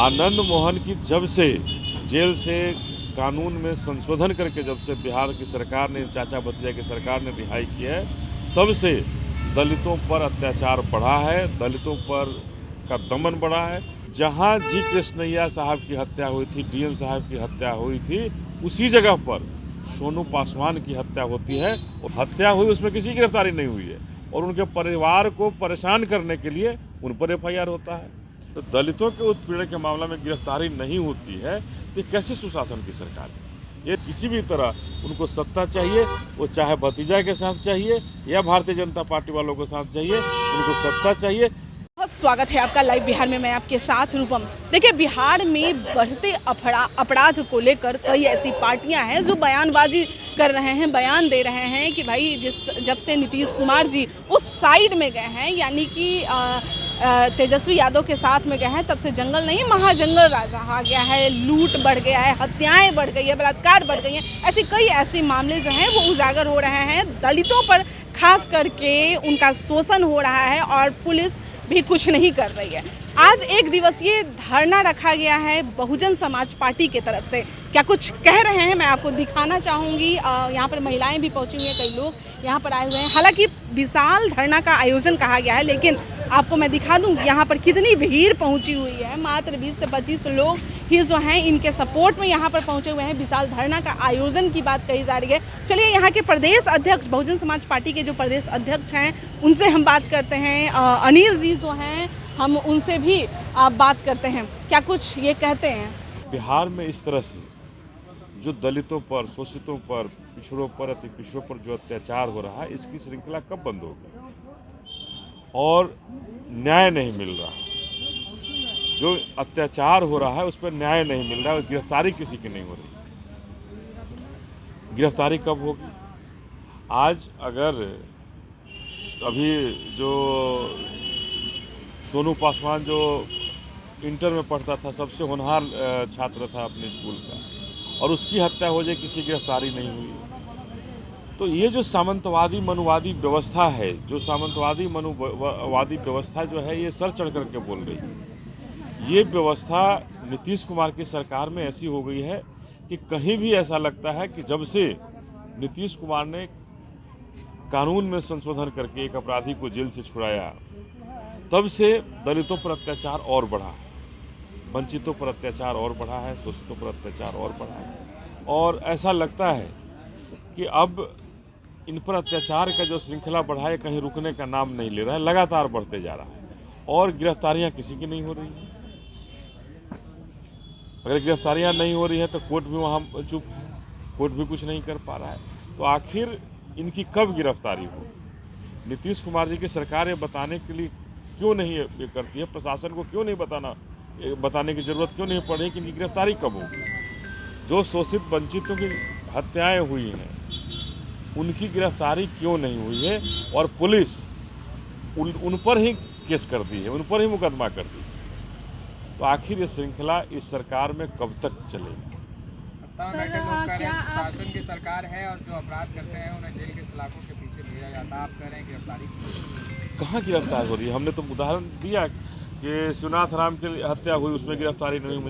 आनंद मोहन की जब से जेल से कानून में संशोधन करके जब से बिहार की सरकार ने, चाचा भतीजा की सरकार ने रिहाई की है, तब से दलितों पर अत्याचार बढ़ा है, दलितों पर का दमन बढ़ा है। जहां जी कृष्णैया साहब की हत्या हुई थी, डीएम साहब की हत्या हुई थी, उसी जगह पर सोनू पासवान की हत्या होती है और हत्या हुई, उसमें किसी की गिरफ्तारी नहीं हुई है और उनके परिवार को परेशान करने के लिए उन पर एफआईआर होता है। तो दलितों के उत्पीड़न के मामले में गिरफ्तारी नहीं होती है तो कैसे सुशासन की सरकार है? ये किसी भी तरह उनको सत्ता चाहिए, वो चाहे भतीजा के साथ चाहिए या भारतीय जनता पार्टी वालों के साथ चाहिए, उनको सत्ता चाहिए। बहुत स्वागत है आपका लाइव बिहार में। मैं आपके साथ रूपम। देखिए, बिहार में बढ़ते अपराध को लेकर कई ऐसी पार्टियां हैं जो बयानबाजी कर रहे हैं, बयान दे रहे हैं कि भाई जब से नीतीश कुमार जी उस साइड में गए हैं, यानी कि तेजस्वी यादव के साथ में गए हैं, तब से जंगल नहीं महाजंगल राज आ गया है, लूट बढ़ गया है, हत्याएं बढ़ गई है, बलात्कार बढ़ गई हैं। ऐसे मामले जो हैं वो उजागर हो रहे हैं। दलितों पर खास करके उनका शोषण हो रहा है और पुलिस भी कुछ नहीं कर रही है। आज एक दिवसीय धरना रखा गया है बहुजन समाज पार्टी की तरफ से। क्या कुछ कह रहे हैं मैं आपको दिखाना चाहूँगी। यहाँ पर महिलाएं भी पहुँची हुई हैं, कई लोग यहाँ पर आए हुए हैं। हालांकि विशाल धरना का आयोजन कहा गया है, लेकिन आपको मैं दिखा दूँ यहाँ पर कितनी भीड़ पहुँची हुई है। मात्र 20 से 25 लोग ही जो हैं इनके सपोर्ट में यहाँ पर पहुँचे हुए हैं। विशाल धरना का आयोजन की बात कही जा रही है। चलिए यहाँ के प्रदेश अध्यक्ष, बहुजन समाज पार्टी के जो प्रदेश अध्यक्ष हैं, उनसे हम बात करते हैं। अनिल जी जो हैं, हम उनसे भी बात करते हैं। क्या कुछ ये कहते हैं? बिहार में इस तरह से जो दलितों पर, शोषितों पर, पिछड़ों पर, अति पिछड़ों पर जो अत्याचार हो रहा है, इसकी श्रृंखला कब बंद होगी? और न्याय नहीं मिल रहा, जो अत्याचार हो रहा है उस पर न्याय नहीं मिल रहा है, गिरफ्तारी किसी की नहीं हो रही। गिरफ्तारी कब होगी? आज अगर अभी जो सोनू पासवान जो इंटर में पढ़ता था, सबसे होनहार छात्र था अपने स्कूल का, और उसकी हत्या हो जाए, किसी गिरफ्तारी नहीं हुई। तो ये जो सामंतवादी मनुवादी व्यवस्था है, जो सामंतवादी मनुवादी व्यवस्था जो है, ये सर चढ़ करके बोल रही है। ये व्यवस्था नीतीश कुमार की सरकार में ऐसी हो गई है कि कहीं भी ऐसा लगता है कि जब से नीतीश कुमार ने कानून में संशोधन करके एक अपराधी को जेल से छुड़ाया, तब से दलितों पर अत्याचार और बढ़ा है, वंचितों पर अत्याचार और बढ़ा है, शोषितों पर अत्याचार और बढ़ा है। और ऐसा लगता है कि अब इन पर अत्याचार का जो श्रृंखला बढ़ा है, कहीं रुकने का नाम नहीं ले रहा है, लगातार बढ़ते जा रहा है और गिरफ्तारियां किसी की नहीं हो रही हैं। अगर गिरफ्तारियां नहीं हो रही हैं तो कोर्ट भी वहाँ चुप है, कोर्ट भी कुछ नहीं कर पा रहा है। तो आखिर इनकी कब गिरफ्तारी होगी? नीतीश कुमार जी की सरकार ये बताने के लिए क्यों नहीं ये करती है? प्रशासन को क्यों नहीं बताने की जरूरत क्यों नहीं पड़ी कि इनकी गिरफ्तारी कब होगी? जो शोषित वंचितों की हत्याएं हुई हैं, उनकी गिरफ्तारी क्यों नहीं हुई है? और पुलिस उन पर ही केस कर दी है, उन पर ही मुकदमा कर दी है। तो आखिर ये श्रृंखला इस सरकार में कब तक चलेगी? शासन की सरकार है और जो अपराध करते हैं उन्हें जेल के सलाखों के पीछे भेजा जाता है। आप कह रहे हैं गिरफ्तारी कहाँ गिरफ्तार हो रही है? हमने तो उदाहरण दिया कि शिवनाथ राम की हत्या हुई, उसमें गिरफ्तारी नहीं हुई।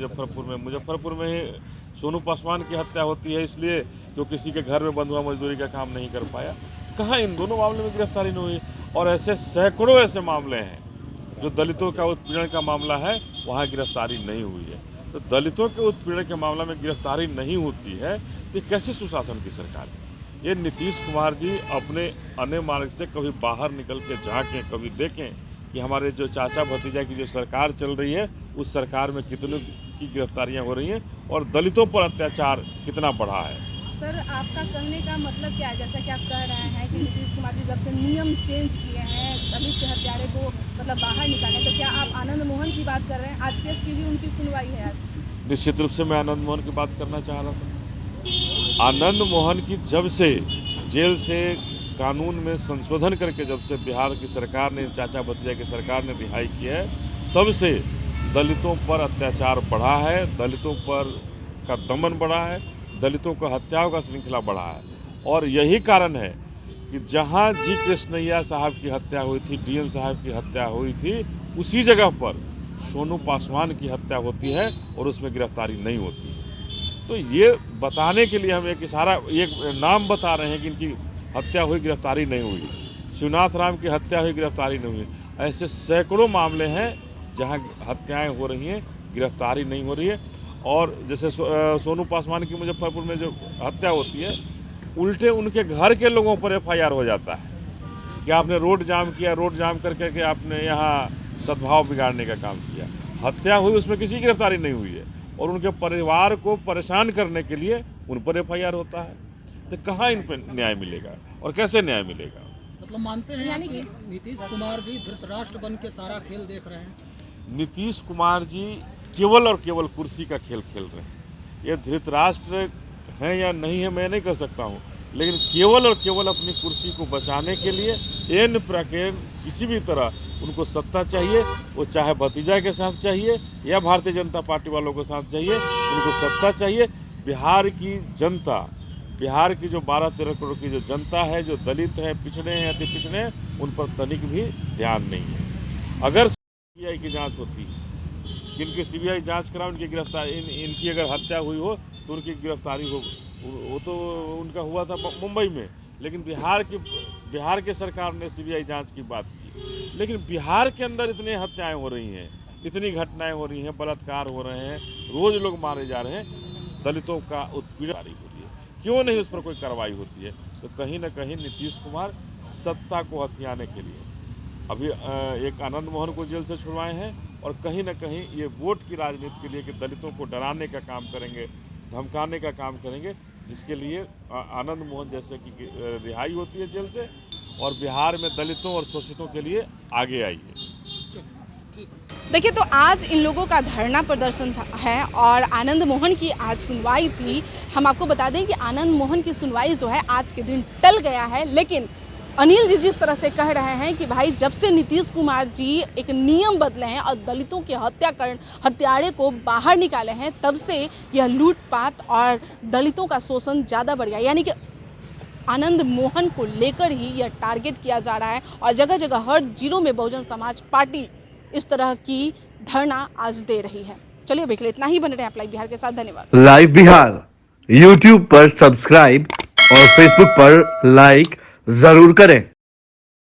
मुजफ्फरपुर में ही सोनू पासवान की हत्या होती है, इसलिए जो किसी के घर में बंद हुआ, मजदूरी का काम नहीं कर पाया। कहाँ इन दोनों मामले में गिरफ्तारी नहीं हुई? और ऐसे सैकड़ों ऐसे मामले हैं जो दलितों का उत्पीड़न का मामला है, वहाँ गिरफ्तारी नहीं हुई है। तो दलितों के उत्पीड़न के मामले में गिरफ्तारी नहीं होती है तो कैसे सुशासन की सरकार है? ये नीतीश कुमार जी अपने अन्य मार्ग से कभी बाहर निकल के झाँकें, कभी देखें कि हमारे जो चाचा भतीजा की जो सरकार चल रही है, उस सरकार में कितनों की गिरफ्तारियां हो रही हैं और दलितों पर अत्याचार कितना बढ़ा है। सर, आपका कहने का मतलब क्या है? जैसा कि आप कह रहे हैं कि नीतीश कुमार जी जब से नियम चेंज किए हैं दलित के हत्यारे को मतलब बाहर निकालने, तो क्या आप आनंद मोहन की बात कर रहे हैं? आज केस की भी उनकी सुनवाई है आज। निश्चित रूप से मैं आनंद मोहन की बात करना चाह रहा था। आनंद मोहन की जब से जेल से कानून में संशोधन करके जब से बिहार की सरकार ने, चाचा भतीजा की सरकार ने रिहाई की है, तब से दलितों पर अत्याचार बढ़ा है, दलितों पर का दमन बढ़ा है, दलितों को हत्याओं का श्रृंखला बढ़ा है। और यही कारण है कि जहां जी कृष्णैया साहब की हत्या हुई थी, डीएम साहब की हत्या हुई थी, उसी जगह पर सोनू पासवान की हत्या होती है और उसमें गिरफ्तारी नहीं होती है। तो ये बताने के लिए हम एक नाम बता रहे हैं कि इनकी हत्या हुई, गिरफ्तारी नहीं हुई। शिवनाथ राम की हत्या हुई, गिरफ्तारी नहीं हुई। ऐसे सैकड़ों मामले हैं जहां हत्याएं हो रही हैं, गिरफ्तारी नहीं हो रही है। और जैसे सोनू पासवान की मुजफ्फरपुर में जो हत्या होती है, उल्टे उनके घर के लोगों पर FIR हो जाता है कि आपने रोड जाम किया, रोड जाम करके के आपने यहाँ सद्भाव बिगाड़ने का काम किया। हत्या हुई, उसमें किसी की गिरफ्तारी नहीं हुई है और उनके परिवार को परेशान करने के लिए उन पर FIR होता है। तो कहाँ इन पर न्याय मिलेगा और कैसे न्याय मिलेगा? मतलब मानते हैं कि नीतीश कुमार जी धृतराष्ट्र बन के सारा खेल देख रहे हैं? नीतीश कुमार जी केवल और केवल कुर्सी का खेल खेल रहे हैं। ये धृतराष्ट्र हैं या नहीं है मैं नहीं कह सकता हूँ, लेकिन केवल और केवल अपनी कुर्सी को बचाने के लिए एन प्रकार किसी भी तरह उनको सत्ता चाहिए, वो चाहे भतीजा के साथ चाहिए या भारतीय जनता पार्टी वालों के साथ चाहिए, उनको सत्ता चाहिए। बिहार की जनता, बिहार की जो 12-13 करोड़ की जो जनता है, जो दलित है, पिछड़े हैं, अति पिछड़े हैं, उन पर तनिक भी ध्यान नहीं है। अगर CBI की जांच होती है, जिनकी CBI जांच कराओ, इनकी गिरफ्तारी, इनकी अगर हत्या हुई हो तो उनकी गिरफ्तारी हो। वो तो उनका हुआ था मुंबई में, लेकिन बिहार की सरकार ने CBI जांच की बात की। लेकिन बिहार के अंदर इतनी हत्याएं हो रही हैं, इतनी घटनाएं हो रही हैं, बलात्कार हो रहे हैं, रोज लोग मारे जा रहे हैं, दलितों का उत्पीड़न हो रही है, क्यों नहीं उस पर कोई कार्रवाई होती है? तो कहीं ना कहीं नीतीश कुमार सत्ता को हथियाने के लिए अभी एक आनंद मोहन को जेल से छुड़वाए हैं और कहीं ना कहीं ये वोट की राजनीति के लिए कि दलितों को डराने का काम करेंगे, धमकाने का काम करेंगे, जिसके लिए आनंद मोहन जैसे कि रिहाई होती है जेल से और बिहार में दलितों और शोषितों के लिए आगे आई है। देखिए, तो आज इन लोगों का धरना प्रदर्शन है और आनंद मोहन की आज सुनवाई थी। हम आपको बता दें कि आनंद मोहन की सुनवाई जो है आज के दिन टल गया है, लेकिन अनिल जी जिस तरह से कह रहे हैं कि भाई जब से नीतीश कुमार जी एक नियम बदले हैं और दलितों के हत्यारे को बाहर निकाले हैं, तब से यह लूटपाट और दलितों का शोषण ज़्यादा बढ़ गया। यानी कि आनंद मोहन को लेकर ही यह टारगेट किया जा रहा है और जगह जगह हर जिलों में बहुजन समाज पार्टी इस तरह की धरना आज दे रही है। चलिए अभी के लिए इतना ही। बने रहे आप लाइव बिहार के साथ। धन्यवाद। लाइव बिहार यूट्यूब पर सब्सक्राइब और फेसबुक पर लाइक जरूर करें।